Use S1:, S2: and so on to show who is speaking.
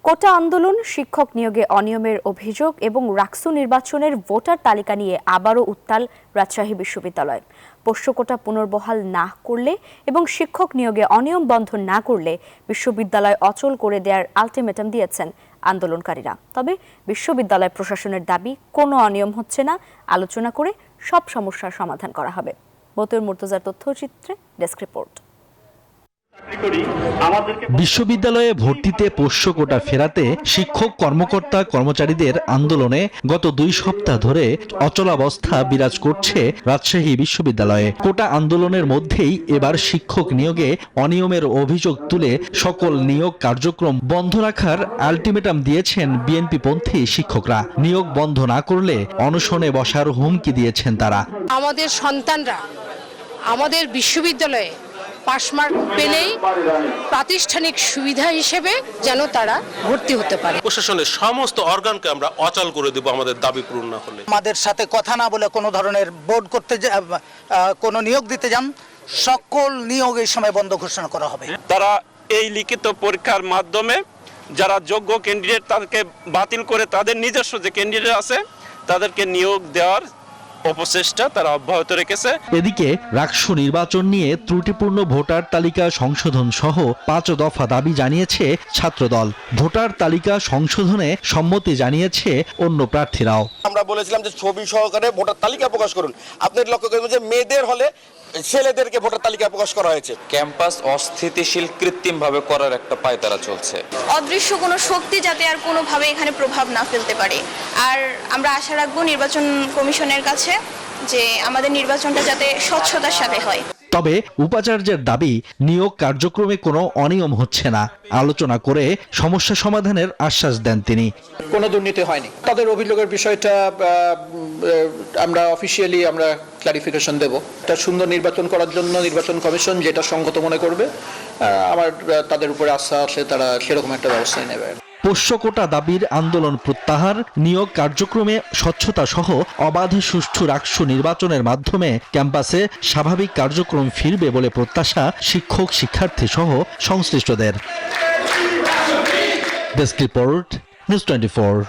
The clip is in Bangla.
S1: কোটা আন্দোলন, শিক্ষক নিয়োগে অনিয়মের অভিযোগ এবং রাকসু নির্বাচনের ভোটার তালিকা নিয়ে আবারও উত্তাল রাজশাহী বিশ্ববিদ্যালয়। পোষ্য কোটা পুনর্বহাল না করলে এবং শিক্ষক নিয়োগে অনিয়ম বন্ধ না করলে বিশ্ববিদ্যালয় অচল করে দেওয়ার আলটিমেটাম দিয়েছেন আন্দোলনকারীরা। তবে বিশ্ববিদ্যালয় প্রশাসনের দাবি, কোনো অনিয়ম হচ্ছে না, আলোচনা করে সব সমস্যার সমাধান করা হবে। মতিউর মুর্তজার তথ্যচিত্রে ডেস্ক রিপোর্ট।
S2: বিশ্ববিদ্যালয়ে ভর্তিতে পোষ্য কোটা ফেরাতে শিক্ষক কর্মকর্তা কর্মচারীদের আন্দোলনে গত 2 সপ্তাহ ধরে অচলাবস্থা বিরাজ করছে রাজশাহী বিশ্ববিদ্যালয়ে। কোটা আন্দোলনের মধ্যেই এবার শিক্ষক নিয়োগে অনিয়মের অভিযোগ তুলে সকল নিয়োগ কার্যক্রম বন্ধ রাখার আলটিমেটাম দিয়েছেন বিএনপিপন্থী শিক্ষকরা। নিয়োগ বন্ধ না করলে অনশনে বসার হুমকি দিয়েছেন তারা।
S3: আমাদের সন্তানরা আমাদের বিশ্ববিদ্যালয়ে পাসমার্ক পেলেই প্রাতিষ্ঠানিক সুবিধা হিসেবে যেন তারা ভর্তি হতে পারে।
S4: প্রশাসনের সমস্ত অর্গানকে আমরা অচল করে দেব আমাদের দাবি পূরণ না হলে।
S5: আমাদের সাথে কথা না বলে কোনো ধরনের বোর্ড করতে কোনো নিয়োগ দিতে যান, সকল নিয়োগ এই সময় বন্ধ ঘোষণা করা হবে।
S6: তারা এই লিখিত পরীক্ষার মাধ্যমে যারা যোগ্য ক্যান্ডিডেট তাদেরকে বাতিল করে তাদের নিজস্ব যে ক্যান্ডিডেট আছে তাদেরকে নিয়োগ দেওয়ার অপচেষ্টা তারা অব্যাহত রেখেছে।
S2: এদিকে রাকসু নির্বাচন নিয়ে ত্রুটিপূর্ণ ভোটার তালিকা সংশোধন সহ 5 দফা দাবি জানিয়েছে ছাত্রদল। ভোটার তালিকা সংশোধনে সম্মতি জানিয়েছে অন্য প্রার্থীরাও।
S7: আমরা বলেছিলাম যে ছবি সহকারে ভোটার তালিকা প্রকাশ করুন। আপনার লক্ষ্য করবেন যে মেয়েদের হলে ছেলেদেরকে ভোটার তালিকা প্রকাশ করা হয়েছে।
S8: ক্যাম্পাস অস্থিতিশীল কৃত্রিমভাবে করার একটা পায়তারা চলছে।
S9: অদৃশ্য কোনো শক্তি যাতে আর কোনোভাবে এখানে প্রভাব না ফেলতে পারে। আর আমরা আশা রাখবো নির্বাচন কমিশনের কাছে যে আমাদের নির্বাচনটা যাতে স্বচ্ছতার সাথে হয়।
S2: তবে উপাচার্যের দাবি, নিয়োগ কার্যক্রমে কোনো অনিয়ম হচ্ছে না, আলোচনা করে সমস্যা সমাধানের আশ্বাস দেন তিনি।
S10: কোনো দুর্নীতি হয়নি, তাদের অভিযোগের বিষয়টা আমরা অফিসিয়ালি ক্লারিফিকেশন দেব। একটা সুন্দর নির্বাচন করার জন্য নির্বাচন কমিশন যেটা সঙ্গত মনে করবে, আমার তাদের উপরে আস্থা আছে, তারা সেরকম একটা ব্যবস্থা নেবে।
S2: পোষ্য কোটা দাবির আন্দোলন প্রত্যাহার, নিয়োগ কার্যক্রমে স্বচ্ছতা সহ অবাধ সুষ্ঠু রাকসু নির্বাচনের মাধ্যমে ক্যাম্পাসে স্বাভাবিক কার্যক্রম ফিরবে বলে প্রত্যাশা শিক্ষক, শিক্ষার্থী সহ সংশ্লিষ্টদের। Desk report, news 24।